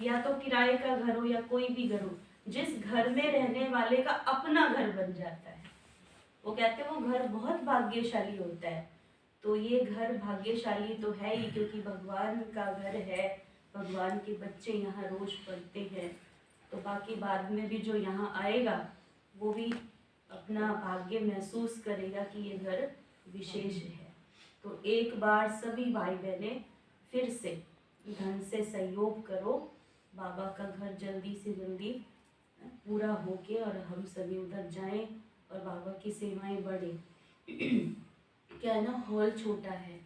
या तो किराए का घर हो या कोई भी घर हो, जिस घर में रहने वाले का अपना घर बन जाता है, वो कहते हैं वो घर बहुत भाग्यशाली होता है। तो ये घर भाग्यशाली तो है ही, क्योंकि भगवान का घर है, भगवान के बच्चे यहाँ रोज पढ़ते हैं। तो बाकी बाद में भी जो यहाँ आएगा वो भी अपना भाग्य महसूस करेगा कि ये घर विशेष है। तो एक बार सभी भाई बहनें फिर से धन से सहयोग करो, बाबा का घर जल्दी से जल्दी पूरा होके और हम सभी उधर जाएं और बाबा की सेवाएं बढ़े। क्या है ना, हॉल छोटा है,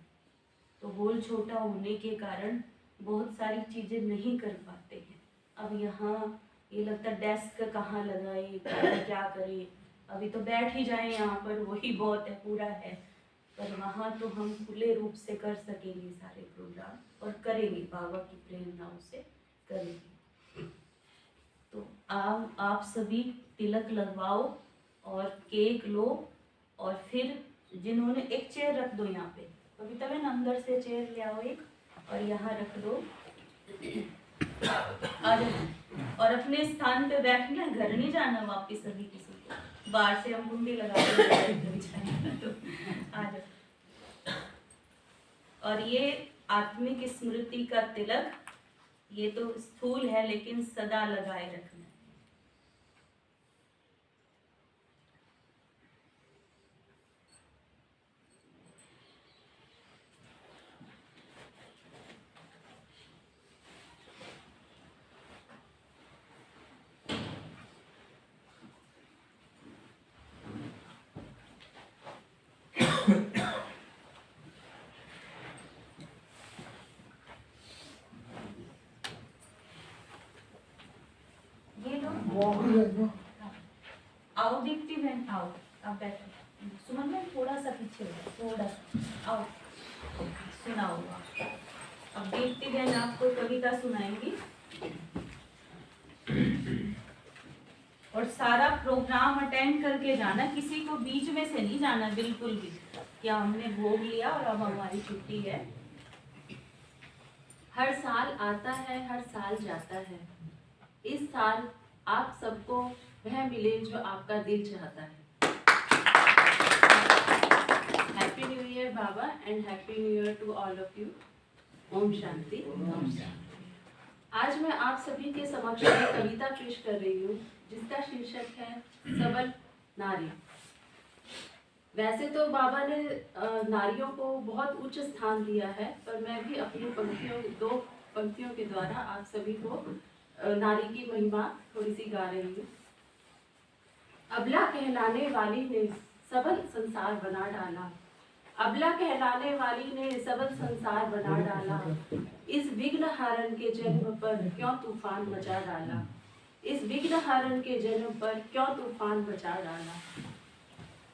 तो हॉल छोटा होने के कारण बहुत सारी चीज़ें नहीं कर पाते हैं। अब यहाँ ये लगता है डेस्क कहाँ लगाए, क्या करें, अभी तो बैठ ही जाए यहाँ पर, वही बहुत है, पूरा है। पर वहाँ तो हम खुले रूप से कर सकेंगे सारे प्रोग्राम और करेंगे, बाबा की प्रेरणाओं से करेंगे। तो आप सभी तिलक लगवाओ और केक लो, और फिर जिन्होंने एक चेयर रख दो यहाँ पे, कविता बहन अंदर से चेयर ले आओ एक, और यहाँ रख दो और अपने स्थान पे बैठना, घर नहीं जाना वापिस अभी किसी को, बाहर से हम कुंडी लगा तो आ जाओ। और ये आत्मिक स्मृति का तिलक, ये तो स्थूल है लेकिन सदा लगाए रखना। आओ दीप्ति बहन, आओ आप बैठो। सुमन बहन थोड़ा सा पीछे हो, थोड़ा सा आओ, सुनाओ। अब दीप्ति बहन आपको कविता सुनाएंगी और सारा प्रोग्राम अटेंड करके जाना, किसी को बीच में से नहीं जाना बिल्कुल भी, क्या हमने भोग लिया और अब हमारी छुट्टी है। हर साल आता है, हर साल जाता है, इस साल आप सबको वह मिले जो आपका दिल चाहता है। हैप्पी न्यू ईयर बाबा and happy new year to all of you. ओम शांति। आज मैं आप सभी के समक्ष एक कविता पेश कर रही हूँ जिसका शीर्षक है सबल नारी। वैसे तो बाबा ने नारियों को बहुत उच्च स्थान दिया है, पर मैं भी अपनी दो पंक्तियों के द्वारा आप सभी को नारी की महिमा थोड़ी सी गा रही हूँ। अबला कहलाने वाली ने सबल संसार बना डाला, अबला कहलाने वाली ने सबल संसार बना डाला, इस विघ्न हारन के जन्म पर क्यों तूफान मचा डाला, इस विघ्न हारन के जन्म पर क्यों तूफान मचा डाला।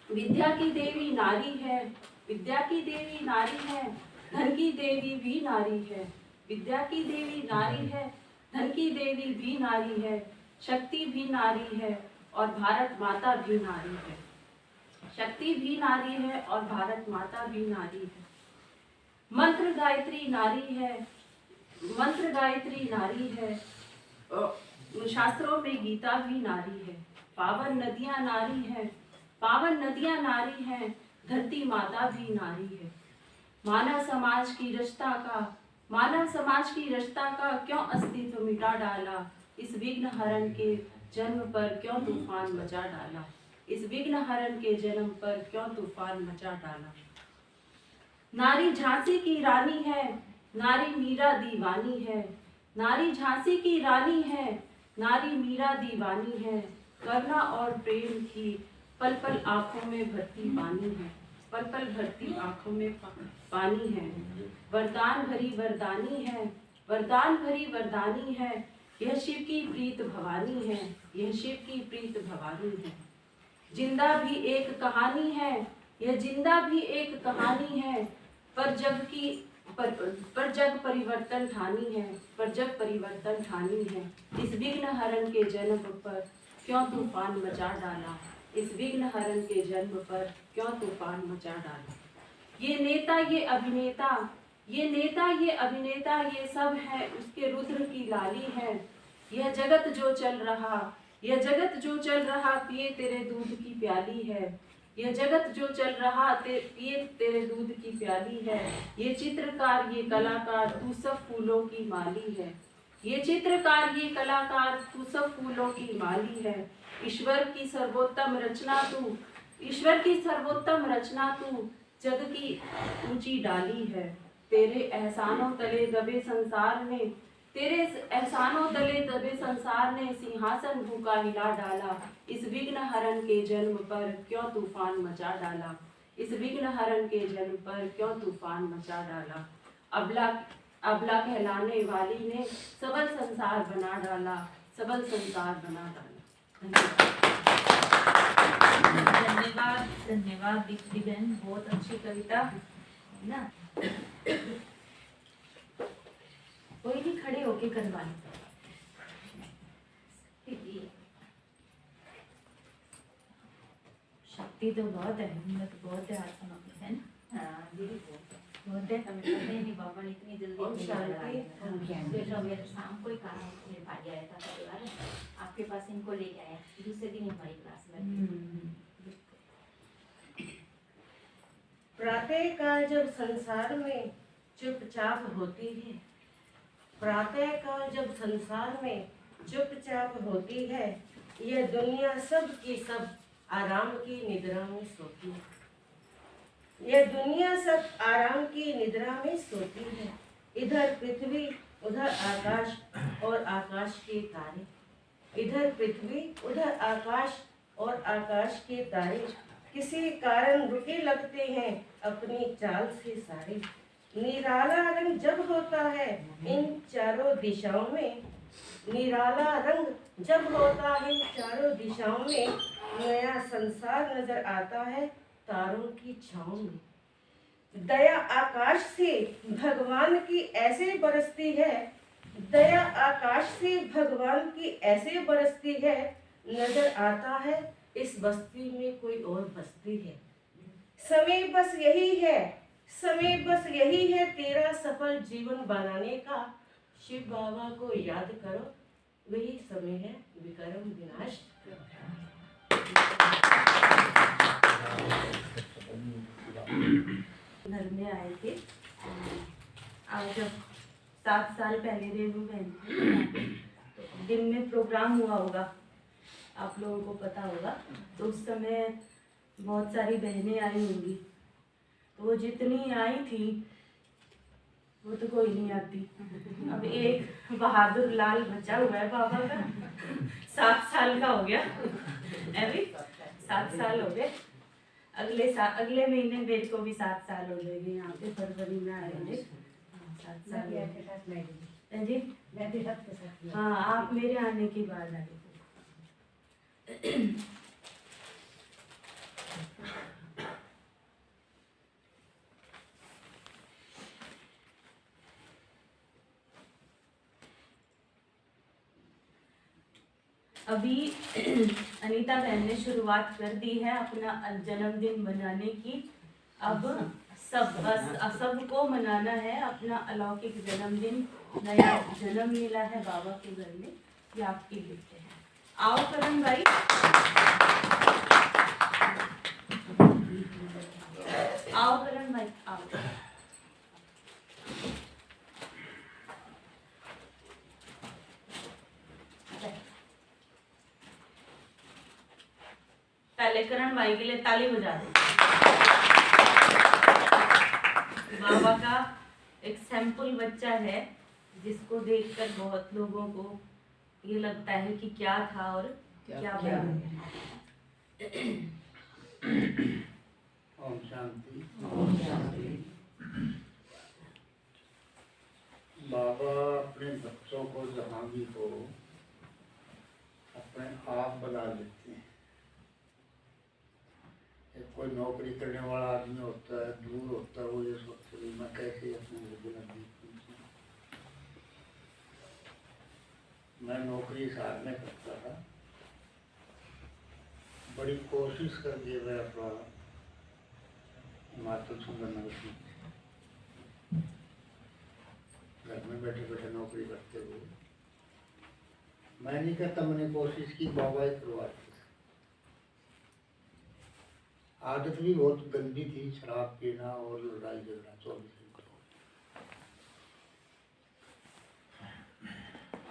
विद्या की देवी नारी है, विद्या की देवी नारी है, धन की देवी भी नारी है, विद्या की देवी नारी है, धन की देवी भी नारी है, शक्ति भी नारी है और भारत माता भी नारी है, शक्ति भी नारी है और भारत माता भी नारी है। मंत्र गायत्री नारी है, मंत्र गायत्री नारी है, शास्त्रों में गीता भी नारी है, पावन नदियां नारी है, पावन नदियां नारी है, धरती माता भी नारी है। मानव समाज की रचता का, मानव समाज की रचता का क्यों अस्तित्व मिटा डाला, इस विघ्न हरण के जन्म पर क्यों तूफान मचा डाला, इस विघ्न हरण के जन्म पर क्यों तूफान मचा डाला। नारी झांसी की रानी है, नारी मीरा दीवानी है, नारी झांसी की रानी है, नारी मीरा दीवानी है, करुणा और प्रेम की पल पल आंखों में भरती पानी है, पल पल भरती आंखों में पानी है। वरदान भरी वरदानी है, वरदान भरी वरदानी है, यह शिव की प्रीत भवानी है, यह शिव की प्रीत भवानी है। जिंदा भी एक कहानी है, यह जिंदा भी एक कहानी है, पर जग परिवर्तन ठानी है, पर जग परिवर्तन ठानी है। इस विघ्न हरण के जन्म पर क्यों तूफान मचा डाला, इस विघ्न हरण के जन्म पर क्यों तूफान मचा डाला। ये नेता ये अभिनेता, ये नेता ये अभिनेता ये सब है उसके रुद्र की लाली है। यह जगत जो चल रहा, यह जगत जो चल रहा पिए तेरे दूध की प्याली है। यह जगत जो चल रहा पिए तेरे दूध की प्याली है। ये चित्रकार ये कलाकार तू सब फूलों की माली है। ये चित्रकार ये कलाकार तू सब फूलों की माली है। ईश्वर की सर्वोत्तम रचना तू, ईश्वर की सर्वोत्तम रचना तू जग की ऊंची डाली है। तेरे एहसानों तले दबे संसार ने, तेरे एहसानों तले दबे संसार ने सिंहासन भूखा हिला डाला। इस विघ्न हरण के जन्म पर क्यों तूफान मचा डाला। इस विघ्न हरण के जन्म पर क्यों तूफान मचा डाला। अबला अबला कहलाने वाली ने सबल संसार बना डाला, सबल संसार बना डाला। धन्यवाद धन्यवाद दीप्ति बहन, बहुत अच्छी कविता है ना। कोई नहीं, खड़े होके करवा लो। शक्ति तो बहुत है, हिम्मत बहुत है आत्मा में, है ना। हाँ दीदी बहुत है। हमें पता ही नहीं बाबा ने इतनी जल्दी और नहीं शांति, लगाया। देखो मेरे शाम को ही कहा मेरे भाई आया था परिवार आपके पास, इनको लेके आया दूसरे दिन हमारी क्लास में। प्रातः काल जब संसार में चुपचाप होती है, प्रातः काल जब संसार में चुपचाप होती है, यह दुनिया सब की सब आराम की निद्रा में सोती है। यह दुनिया सब आराम की निद्रा में सोती है। इधर पृथ्वी उधर आकाश और आकाश के तारे, इधर पृथ्वी उधर आकाश और आकाश के तारे किसी कारण रुके लगते हैं अपनी चाल से सारे। निराला रंग जब होता है इन चारों दिशाओं में, निराला रंग जब होता है चारों दिशाओं में, नया संसार नजर आता है तारों की छाँव में। दया आकाश से भगवान की ऐसे बरसती है, दया आकाश से भगवान की ऐसे बरसती है, नजर आता है इस बस्ती में कोई और बस्ती है। समय बस यही है, समय बस यही है तेरा सफल जीवन बनाने का। शिव बाबा को याद करो, वही समय है विक्रम विनाश। घर में आए थे आज जब 7 साल पहले रेणु बहन थी, तो दिन में प्रोग्राम हुआ होगा, आप लोगों को पता होगा। तो उस समय बहुत सारी बहनें आई होंगी, तो वो जितनी आई थी वो तो कोई नहीं आती। अब एक बहादुर लाल बचा हुआ है बाबा का, 7 साल का हो गया अभी, 7 साल हो गए। अगले महीने मेरे को भी 7 साल हो जाएंगे, यहाँ पे फरवरी में आएंगे 7 साल जी। हाँ, आप मेरे आने के बाद आए। अभी अनीता बहन ने शुरुआत कर दी है अपना जन्मदिन मनाने की। अब सबको मनाना है अपना अलौकिक जन्मदिन, नया जन्म मिला है बाबा के घर में, ये आपके लिखते हैं। आओ करण भाई, आओ करण भाई, आओ। पहले करण भाई के लिए ताली बजा दो। बाबा का एक सैंपल बच्चा है जिसको देखकर बहुत लोगों को ये लगता है कि क्या था और क्या बना। ओम शांति। बाबा अपने बच्चों को जहाँ भी हो अपने आप बना लेते हैं। कोई नौकरी करने वाला आदमी होता है, दूर होता है, वो ये सोचता है मैं कैसे अपने नजदीक पहुंचूं। मैं नौकरी साथ में करता था, बड़ी कोशिश करके मैं अपना हिमाचल सुंदरनगर घर में बैठे बैठे नौकरी करते हुए। मैं नहीं कहता, मैंने कोशिश की, बाबा ही करवाते। आदत भी बहुत गंदी थी, शराब पीना और लड़ाई झगड़ा 24 घंटे।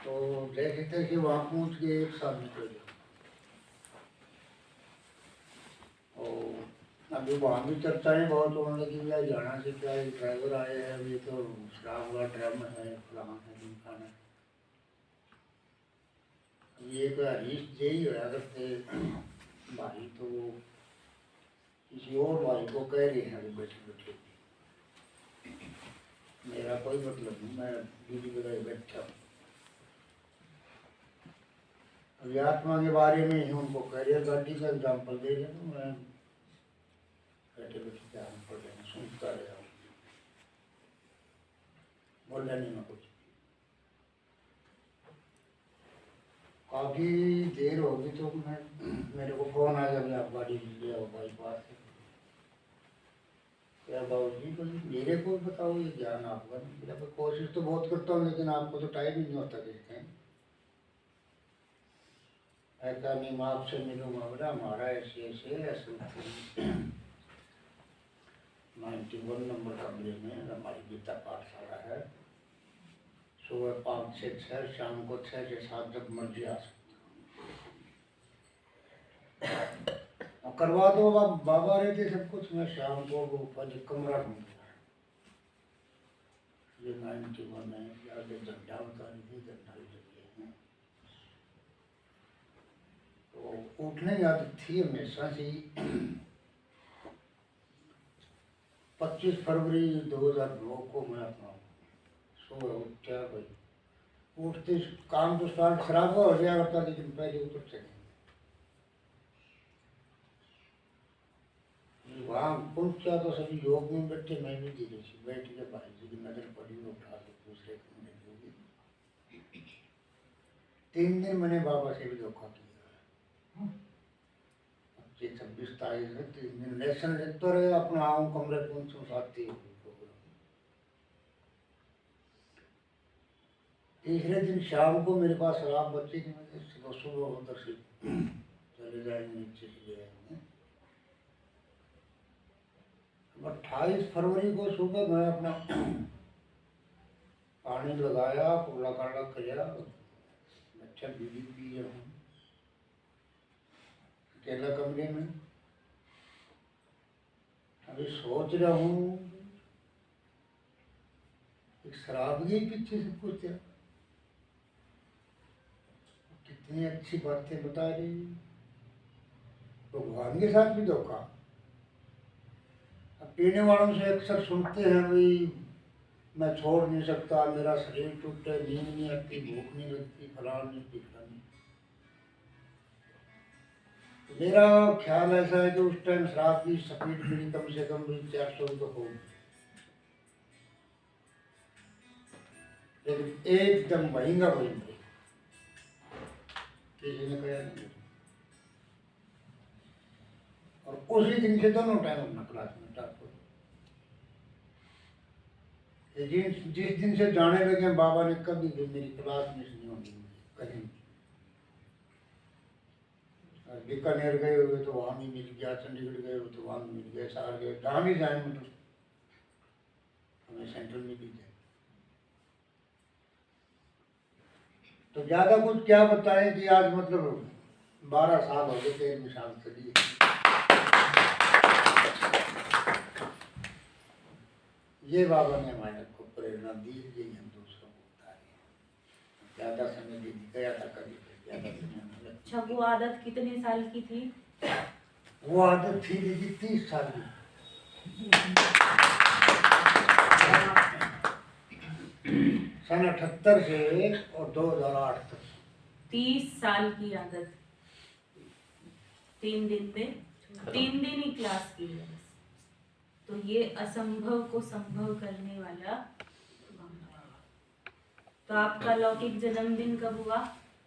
तो जैसे तैसे वहाँ पहुँच के 1 साल निकल गया। और अभी वहाँ भी चर्चाएं बहुत होने लगी, हरियाणा से क्या ड्राइवर आए हैं, ये तो शराब वाला ड्रम है, फलाना है, ढिमकाना है। ये तो हरीश जे ही होया करते भाई, तो वो किसी और भाई को कह रहे हैं अभी बैठे बैठे। मेरा कोई मतलब नहीं, मैं बीड़ी बजाए बैठा हूँ। अभी आत्मा के बारे में ही उनको कह रहे, गाड़ी का एग्जाम्पल दे रहे हैं। मैं बैठे बैठे ध्यान पड़ रहे हैं, सुनता रहा, बोला नहीं मैं कुछ। काफ़ी देर होगी तो मेरे को फोन आ गया, आप गाड़ी ले आओ बाईपास से। क्या बाबू जी बोले, मेरे को बताओ ये ज्ञान आपका नहीं मिला। कोशिश तो बहुत करता हूँ, लेकिन आपको तो टाइम ही नहीं होता देखते हैं। ऐसा नहीं, मैं आपसे मिलूंगा, बोला हमारा ऐसे ऐसे 91 नंबर कमरे में हमारी गीता पाठशाला है। सुबह 5 से 6, शाम को 6 से 7 जब मर्जी आ सकते करवा दो। बाबा रहते सब कुछ, मैं शाम को वो कमरा ढूंढ गया। ये 91 है, आगे झंडा बता रही थी, झंडा भी लगे हैं। तो उठने की आदत थी हमेशा से। 25 फरवरी 2009 को मैं अपना सुबह उठा भाई, उठते काम तो स्टार्ट खराब हो गया करता, लेकिन पहले उतर चले। वहाँ पहुँचा तो सभी योग में बैठे, मैं भी धीरे से बैठ के भाई जी की नजर पड़ी, उठा के दूसरे कमरे में होगी। 3 दिन मैंने बाबा से भी धोखा किया। 26 तारीख में 3 दिन लेसन लेते रहे, अपना आऊँ कमरे पहुँचूँ, साथी तीसरे दिन शाम को मेरे पास शराब बच्चे की वजह से सुबह उधर से चले जाएंगे, नीचे चले जाएंगे। 28 फरवरी को सुबह मैं अपना पानी लगाया, कूड़ा काड़ा किया, अच्छा बीड़ी पी हूँ अकेला कमरे में। अभी सोच रहा हूँ शराब के पीछे से कुछ कितनी अच्छी बातें बता रही, भगवान के साथ भी धोखा। पीने वालों से अक्सर सुनते हैं भाई मैं छोड़ नहीं सकता, मेरा शरीर टूटे, नींद नहीं आती, भूख नहीं लगती, फलान नहीं पीता नहीं। मेरा ख्याल ऐसा है कि उस टाइम शराब की स्पीड मेरी कम से कम 400 तो हो, लेकिन एकदम महंगा महंगा किसी ने कहा नहीं। और उसी दिन से दोनों टाइम अपना क्लास में टॉप हो। जिस दिन से जाने लगे बाबा ने कभी भी मेरी क्लास मिस नहीं होगी कहीं। बीकानेर गए हुए तो वहाँ भी मिल गया, चंडीगढ़ गए हुए तो वहाँ भी मिल गया, सार गए, जहाँ भी जाए मतलब हमें सेंट्रल मिल जाए। तो ज़्यादा कुछ क्या बताएं कि आज मतलब 12 साल हो गए, 13 साल चली। ये बाबा ने हमारे को प्रेरणा दी, यही हम दूसरों को बता रहे हैं। ज़्यादा समय भी नहीं गया था कभी, ज़्यादा समय। अच्छा, वो आदत कितने साल की थी? वो आदत थी दीदी 30 साल की। सन 78 से और 2008 तक 30 साल की आदत। 3 दिन में 3 दिन ही क्लास की है। तो ये असंभव को संभव करने वाला। तो आपका लौकिक जन्मदिन कब हुआ?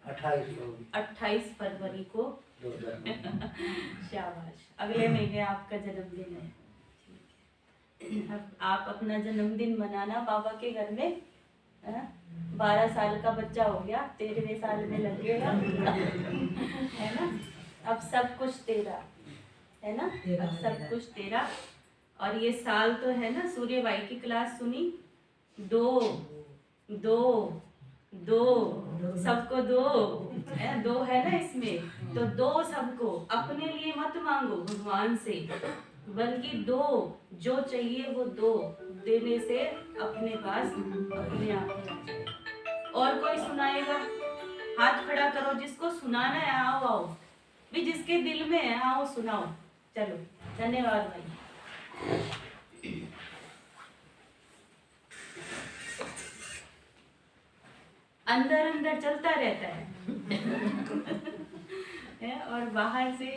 28 फरवरी को। 2009। शाबाश, अगले महीने आपका जन्मदिन है। अब आप अपना जन्मदिन मनाना बाबा के घर में 12 साल का बच्चा हो गया, 13वें साल में लगेगा, है ना। अब सब कुछ तेरा, है ना, अब सब कुछ तेरा। और ये साल तो है ना, सूर्य भाई की क्लास सुनी, 2 2 2 सबको 2 है, 2 है ना इसमें, तो 2 सबको। अपने लिए मत मांगो भगवान से, बल्कि 2 जो चाहिए वो 2 देने से अपने पास अपने आप ही आ जाएगा। और कोई सुनाएगा? हाथ खड़ा करो, जिसको सुनाना है आओ आओ भी, जिसके दिल में है आओ सुनाओ। चलो, धन्यवाद भाई। अंदर अंदर चलता रहता है और बाहर से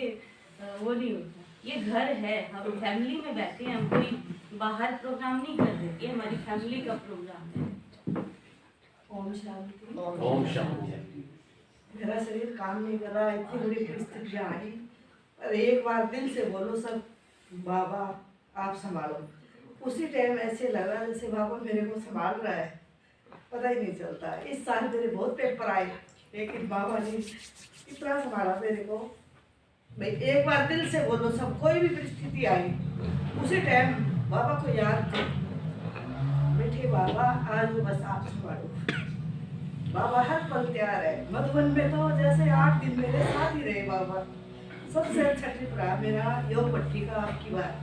वो नहीं होता। ये घर है, हम फैमिली में बैठे हैं, हम कोई बाहर प्रोग्राम नहीं कर रहे, ये हमारी फैमिली का प्रोग्राम है। ओम शांति। ओम शांति। मेरा शरीर काम नहीं कर रहा है, इतनी बड़ी परिस्थितियाँ आई, पर एक बार दिल से बोलो सब, बाबा आप संभालो। उसी टाइम ऐसे लगा जैसे बाबा मेरे को संभाल रहा है, पता ही नहीं चलता। इस साल मेरे बहुत पेपर आए, लेकिन बाबा ने इतना संभाला मेरे को। भाई एक बार दिल से बोलो सब, कोई भी परिस्थिति आई उसी टाइम बाबा को याद करो, बेटे बाबा आज बस आप संभालो। बाबा हर पल तैयार है। मधुबन में तो जैसे 8 दिन मेरे साथ ही रहे बाबा। सबसे अच्छा ट्रिप रहा मेरा योग पट्टी का आपकी बार।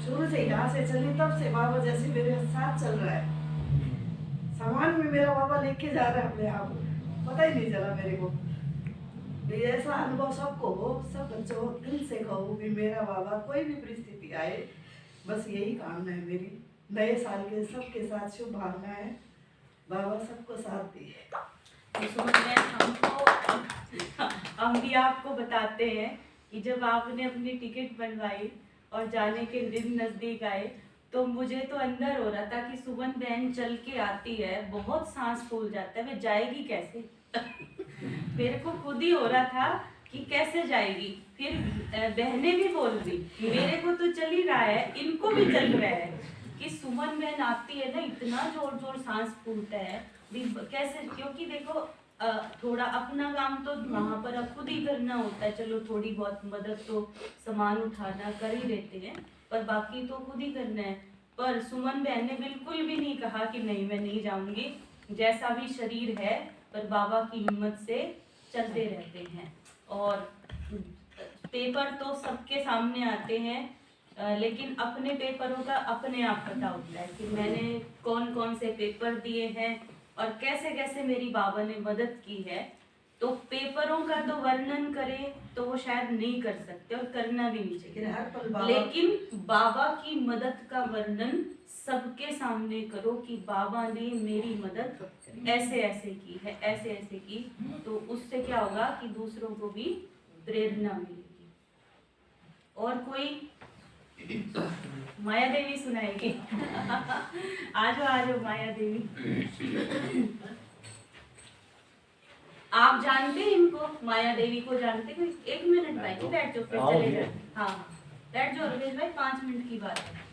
शुरू से यहाँ से चली तब से बाबा जैसे मेरे साथ चल रहा है। सामान में मेरा बाबा लेके जा रहा है अपने आप, पता ही नहीं चला मेरे को। ऐसा अनुभव सबको हो, सब बच्चों दिल से कहो कि मेरा बाबा कोई भी परिस्थिति आए, बस यही कामना है मेरी। नए साल के सबके साथ शुभ भावना है, बाबा सबको साथ दिए। तो सुमन हम भी आपको बताते हैं कि जब आपने अपनी टिकट बनवाई और जाने के दिन नजदीक आए, तो मुझे तो अंदर हो रहा था कि सुमन बहन चल के आती है, बहुत सांस फूल जाता है, वे जाएगी कैसे। मेरे को खुद ही हो रहा था कि कैसे जाएगी। फिर बहनें भी बोल रही, मेरे को तो चल ही रहा है, इनको भी चल रहा है कि सुमन बहन आती है ना, इतना जोर जोर सांस फूलता है भी कैसे। क्योंकि देखो थोड़ा अपना काम तो वहाँ पर अब खुद ही करना होता है, चलो थोड़ी बहुत मदद तो सामान उठाना कर ही लेते हैं, पर बाकी तो खुद ही करना है। पर सुमन बहन ने बिल्कुल भी नहीं कहा कि नहीं मैं नहीं जाऊंगी, जैसा भी शरीर है, पर बाबा की हिम्मत से चलते रहते हैं। और पेपर तो सबके सामने आते हैं, लेकिन अपने पेपरों का अपने आप पता होता है कि मैंने कौन कौन से पेपर दिए हैं और कैसे कैसे मेरी बाबा ने मदद की है। तो पेपरों का तो वर्णन करें तो वो शायद नहीं कर सकते और करना भी नहीं चाहिए, हर पल बाबा, लेकिन बाबा की मदद का वर्णन सबके सामने करो कि बाबा ने मेरी मदद ऐसे ऐसे की है, ऐसे ऐसे की। तो उससे क्या होगा कि दूसरों को भी प्रेरणा मिलेगी। और कोई माया देवी सुनाएगी। आजो माया देवी। आप जानते हैं इनको, माया देवी को जानते कोई? 1 मिनट भाई, बैठ जाओ फिर चले जाओ। हाँ बैठ जाओ रमेश भाई, 5 मिनट की बात है।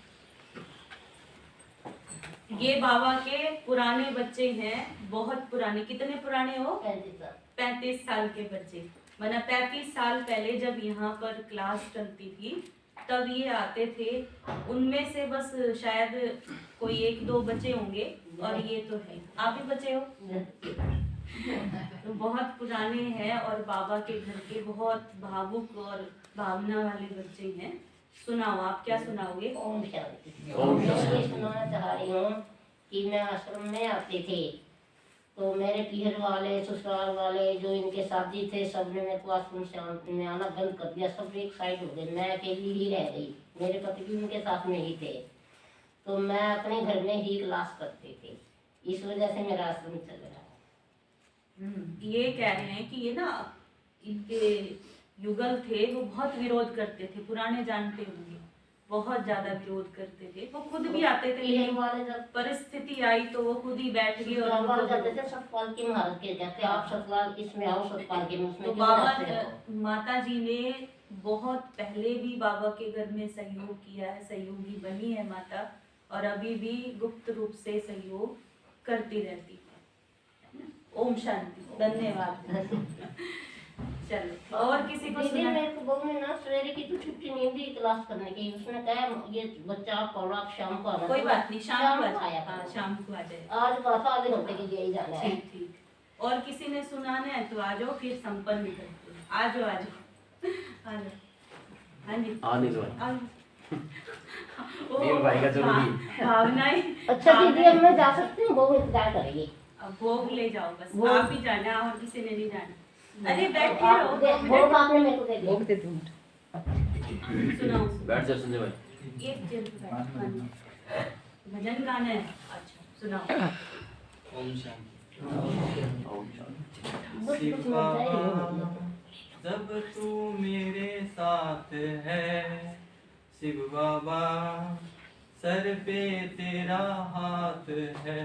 ये बाबा के पुराने बच्चे हैं, बहुत पुराने। कितने पुराने हो? 35 साल के बच्चे। मतलब 35 साल पहले जब यहाँ पर क्लास चलती थी तब ये आते थे। उनमें से बस शायद कोई 1-2 बचे होंगे, और ये तो है। आप भी बचे हो? तो बहुत पुराने हैं और बाबा के घर के बहुत भावुक और भावना वाले बच्चे हैं। सुनाओ, आप क्या सुनाओगे? ओम शांति। ओम शांति। सुनाना चाह रही हूँ कि मैं आश्रम में आते थे तो मेरे पीहर वाले, ससुराल वाले जो इनके साथी थे, सबने मेरे को आश्रम में आना बंद कर दिया। सब एक साइड हो गए, मैं अकेली ही रह गई। मेरे पति भी उनके साथ में ही थे, तो मैं अपने घर में ही क्लास करते थे। इस वजह से मेरा आश्रम चल रहा है। ये कह रहे हैं कि ये ना इनके युगल थे, वो बहुत विरोध करते थे। पुराने जानते होंगे, बहुत ज्यादा विरोध करते थे। वो खुद भी आते थे, लेकिन वाले जब परिस्थिति आई तो वो खुद ही बैठ गए और सतपाल जाते थे, सतपाल की महाराज के कहते आप सतपाल इसमें आओ, सतपाल के उसमें तो क्यों बाबा जाते हो? माता जी ने बहुत पहले भी बाबा के घर में सहयोग किया है, सहयोगी बनी है माता, और अभी भी गुप्त रूप से सहयोग करती रहती है। ओम शांति, धन्यवाद। चलो, और किसी को दीदी सुना? मेरे को बहू ने ना सवेरे की तो छुट्टी नहीं दी क्लास करने की, उसने कहा ये बच्चा आप पढ़ो, आप शाम को आना। कोई बात नहीं, शाम को आया हाँ, शाम को आ जाए। आज बस आधे घंटे के लिए ही जाना है। ठीक ठीक। और किसी ने सुनाना है तो आ जाओ, फिर संपन्न करते हैं। आ जाओ आ जाओ आ जाओ। हाँ जी आने दो। आ जाओ। ओ, नील भाई का जरूरी। भावनाएं। अच्छा दीदी अब मैं जा सकती हूँ, बहू इंतजार करेगी। अब भोग ले जाओ बस, भोग। आप ही जाना और किसी ने नहीं जाना। अरे बैठे आप रहो, दे- 2 भोग मिनट आपने मेरे को दे दिया। सुनाओ। बैठ जा संजय भाई। एक जन बैठ, भजन गाना है। अच्छा सुनाओ। ओम शांति। ओम शांति। बस कुछ मिल जाए, ये हो गया। जब तू मेरे साथ है शिव बाबा, सर पे तेरा हाथ है,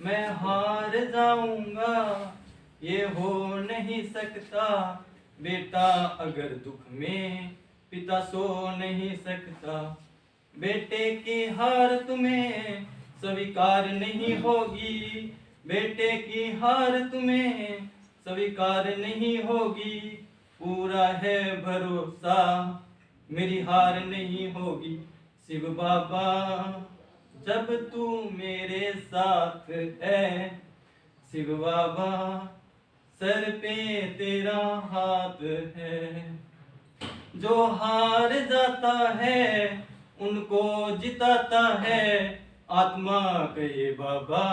मैं हार जाऊंगा ये हो नहीं सकता, बेटा अगर दुख में पिता सो नहीं सकता, बेटे की हार तुम्हें स्वीकार नहीं होगी, बेटे की हार तुम्हें स्वीकार नहीं होगी, पूरा है भरोसा मेरी हार नहीं होगी, शिव बाबा जब तू मेरे साथ है, शिव बाबा सर पे तेरा हाथ है, जो हार जाता है उनको जिताता है, आत्मा कहे बाबा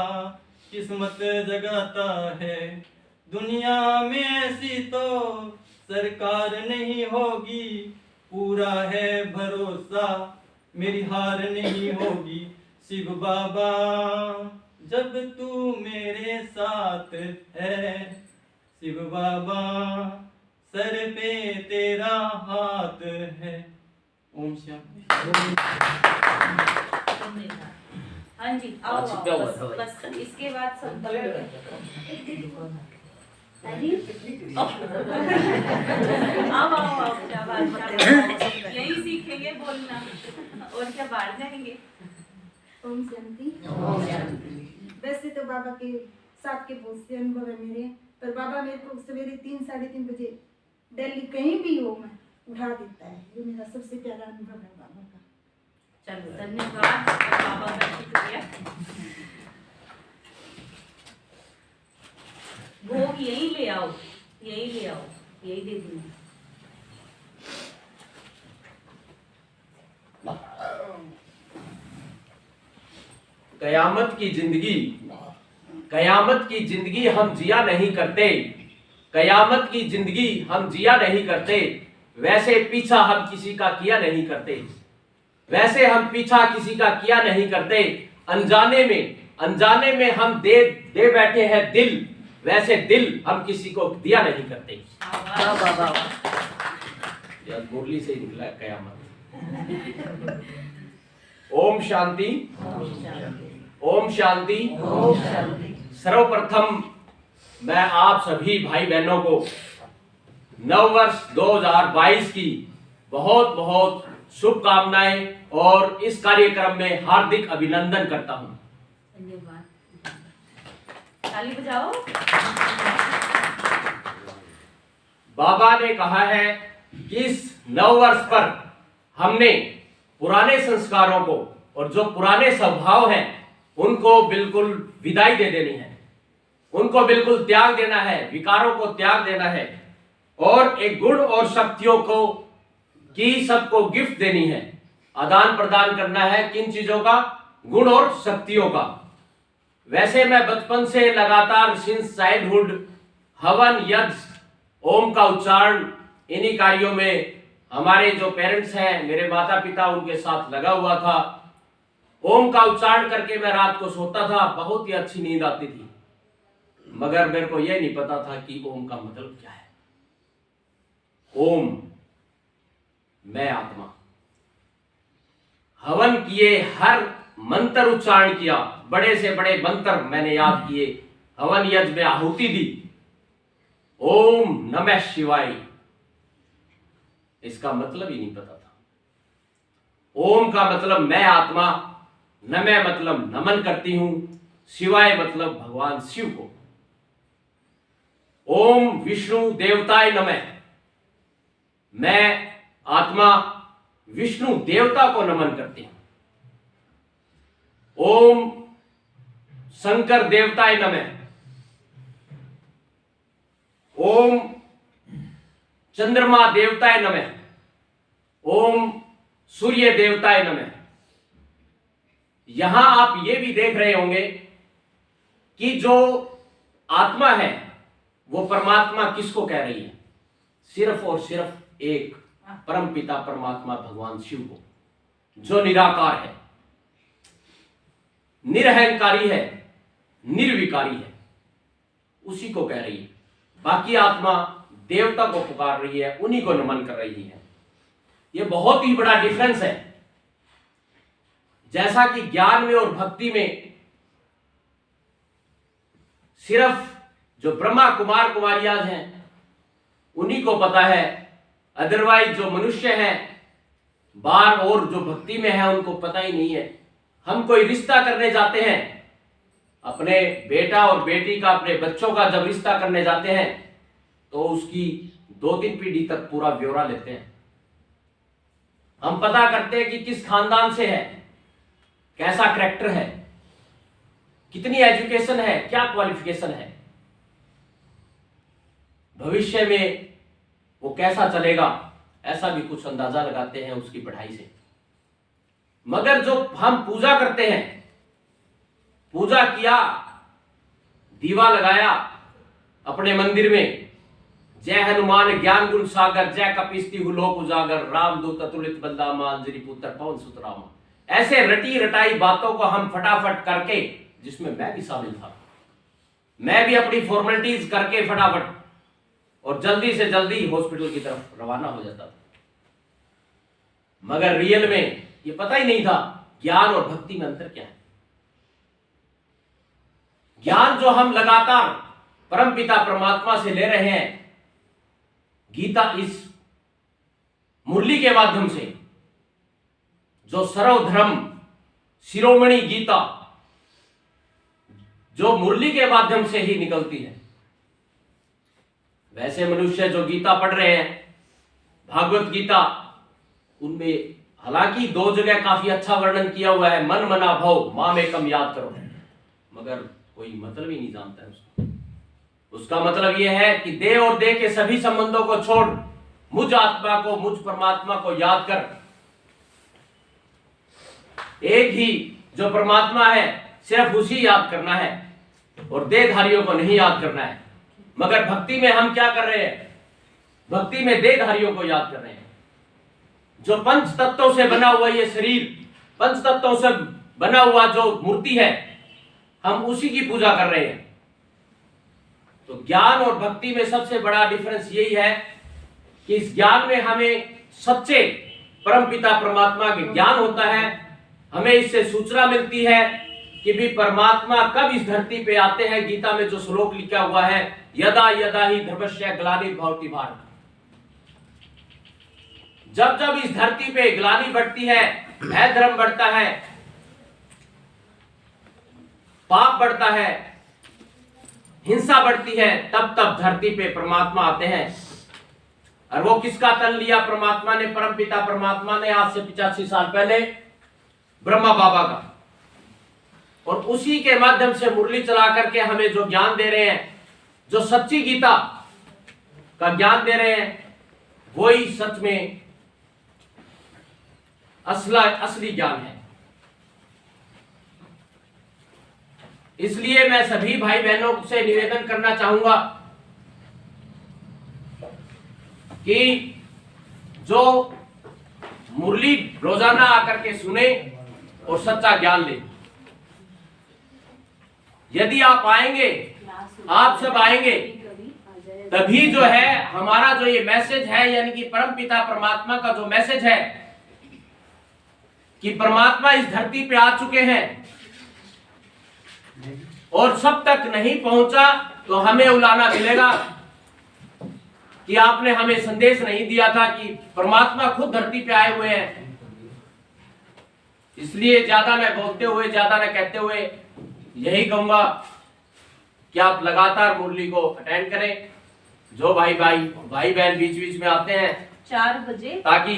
किस्मत जगाता है, दुनिया में ऐसी तो सरकार नहीं होगी, पूरा है भरोसा मेरी हार नहीं होगी, शिव बाबा जब तू मेरे साथ है, शिव बाबा सर पे तेरा हाथ है। ओम शांति। हाँ जी आओ आज आओ, क्या हुआ बस था भाई? बस इसके बाद संपन्न। आओ आओ आओ, शाबाश शाबाश, यही सीखेंगे बोलना और क्या बाहर जाएंगे। ओम शांति। वैसे तो बाबा के साथ के बहुत से अनुभव है मेरे, पर बाबा मेरे को सवेरे 3 साढ़े 3 बजे दिल्ली कहीं भी हो मैं उठा देता है, ये मेरा सबसे प्यारा अनुभव है बाबा का। चलो धन्यवाद बाबा का शुक्रिया। भोग यही ले आओ, यही ले आओ, यही दे दूंगी। कयामत की जिंदगी, कयामत की जिंदगी हम जिया नहीं करते, कयामत की जिंदगी हम जिया नहीं करते, वैसे पीछा हम किसी का किया नहीं करते, वैसे हम पीछा किसी का किया नहीं करते, अनजाने में हम दे बैठे हैं दिल, वैसे दिल हम किसी को दिया नहीं करते। यार मुरली से ही निकला है कयामत। ओम शांति, ओम शांति। सर्वप्रथम मैं आप सभी भाई बहनों को नववर्ष 2022 की बहुत बहुत शुभकामनाएं और इस कार्यक्रम में हार्दिक अभिनंदन करता हूं। धन्यवाद, ताली बजाओ। बाबा ने कहा है कि इस नववर्ष पर हमने पुराने संस्कारों को और जो पुराने स्वभाव हैं उनको बिल्कुल विदाई दे देनी है, उनको बिल्कुल त्याग देना है, विकारों को त्याग देना है और एक गुण और शक्तियों को की सबको गिफ्ट देनी है, आदान प्रदान करना है। किन चीजों का? गुण और शक्तियों का। वैसे मैं बचपन से लगातार सिंस चाइल्डहुड हवन यज्ञ ओम का उच्चारण इन्हीं कार्यों में हमारे जो पेरेंट्स हैं, मेरे माता पिता, उनके साथ लगा हुआ था। ओम का उच्चारण करके मैं रात को सोता था, बहुत ही अच्छी नींद आती थी, मगर मेरे को यह नहीं पता था कि ओम का मतलब क्या है। ओम मैं आत्मा। हवन किए, हर मंत्र उच्चारण किया, बड़े से बड़े मंत्र मैंने याद किए, हवन यज्ञ में आहुति दी। ओम नमः शिवाय, इसका मतलब ही नहीं पता था। ओम का मतलब मैं आत्मा, नमः मतलब नमन करती हूं, शिवाय मतलब भगवान शिव को। ओम विष्णु देवताय नमः, मैं आत्मा विष्णु देवता को नमन करती हूं। ओम शंकर देवताय नमः, ओम चंद्रमा देवताय नमः, ओम सूर्य देवताय नमः। यहां आप ये भी देख रहे होंगे कि जो आत्मा है वो परमात्मा किसको कह रही है? सिर्फ और सिर्फ एक परम पिता परमात्मा भगवान शिव को, जो निराकार है, निरहंकारी है, निर्विकारी है, उसी को कह रही है। बाकी आत्मा देवता को पुकार रही है, उन्हीं को नमन कर रही है। यह बहुत ही बड़ा डिफरेंस है। जैसा कि ज्ञान में और भक्ति में सिर्फ जो ब्रह्मा कुमार कुमारियाज हैं उन्हीं को पता है, अदरवाइज जो मनुष्य हैं बाहर और जो भक्ति में है उनको पता ही नहीं है। हम कोई रिश्ता करने जाते हैं, अपने बेटा और बेटी का, अपने बच्चों का जब रिश्ता करने जाते हैं तो उसकी 2-3 पीढ़ी तक पूरा ब्यौरा लेते हैं। हम पता करते हैं कि किस खानदान से है, कैसा करैक्टर है, कितनी एजुकेशन है, क्या क्वालिफिकेशन है, भविष्य में वो कैसा चलेगा, ऐसा भी कुछ अंदाजा लगाते हैं उसकी पढ़ाई से। मगर जो हम पूजा करते हैं, पूजा किया, दीवा लगाया अपने मंदिर में, जय हनुमान ज्ञान गुण सागर, जय कपीस्ती लोक उजागर, रामदूत अतुलित बलदामा, अंजनी पुत्र पवन सुत रामा। ऐसे रटी रटाई बातों को हम फटाफट करके, जिसमें मैं भी शामिल था, मैं भी अपनी फॉर्मेलिटीज करके फटाफट और जल्दी से जल्दी हॉस्पिटल की तरफ रवाना हो जाता था। मगर रियल में ये पता ही नहीं था ज्ञान और भक्ति में अंतर क्या है। ज्ञान जो हम लगातार परमपिता परमात्मा से ले रहे हैं, गीता इस मुरली के माध्यम से, जो सर्वधर्म शिरोमणि गीता जो मुरली के माध्यम से ही निकलती है। वैसे मनुष्य जो गीता पढ़ रहे हैं, भागवत गीता, उनमें हालांकि 2 जगह काफी अच्छा वर्णन किया हुआ है, मन मना भव माम एकम याद करो, मगर कोई मतलब ही नहीं जानता है उसका। उसका मतलब यह है कि देह और देह के सभी संबंधों को छोड़ मुझ आत्मा को, मुझ परमात्मा को याद कर, एक ही जो परमात्मा है सिर्फ उसी याद करना है और देहधारियों को नहीं याद करना है। मगर भक्ति में हम क्या कर रहे हैं? भक्ति में देहधारियों को याद कर रहे हैं। जो पंच तत्वों से बना हुआ ये शरीर, पंच तत्वों से बना हुआ जो मूर्ति है, हम उसी की पूजा कर रहे हैं। तो ज्ञान और भक्ति में सबसे बड़ा डिफरेंस यही है कि इस ज्ञान में हमें सच्चे परमपिता परमात्मा के ज्ञान होता है। हमें इससे सूचना मिलती है कि भी परमात्मा कब इस धरती पे आते हैं। गीता में जो श्लोक लिखा हुआ है, यदा यदा ही धर्मस्य ग्लानिर्भवति भारत, जब जब इस धरती पे ग्लानि बढ़ती है, अधर्म बढ़ता है, पाप बढ़ता है, हिंसा बढ़ती है, तब तब धरती पे परमात्मा आते हैं। और वो किसका तन लिया परमात्मा ने, परमपिता परमात्मा ने, आज से 85 साल पहले ब्रह्मा बाबा का। और उसी के माध्यम से मुरली चला करके हमें जो ज्ञान दे रहे हैं, जो सच्ची गीता का ज्ञान दे रहे हैं, वही सच में असली ज्ञान है। इसलिए मैं सभी भाई बहनों से निवेदन करना चाहूंगा कि जो मुरली रोजाना आकर के सुने और सच्चा ज्ञान ले। यदि आप आएंगे, आप सब आएंगे, तभी जो है हमारा जो ये मैसेज है, यानी कि परमपिता परमात्मा का जो मैसेज है कि परमात्मा इस धरती पे आ चुके हैं और सब तक नहीं पहुंचा, तो हमें उलाना मिलेगा कि आपने हमें संदेश नहीं दिया था कि परमात्मा खुद धरती पे आए हुए हैं। इसलिए ज्यादा न बोलते हुए, ज्यादा न कहते हुए यही कहूंगा कि आप लगातार मुरली को अटेंड करें। जो भाई बहन बीच बीच में आते हैं 4 बजे, ताकि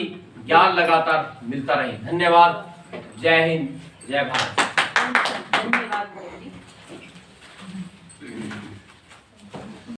ज्ञान लगातार मिलता रहे। धन्यवाद। जय हिंद, जय भारत। धन्यवाद।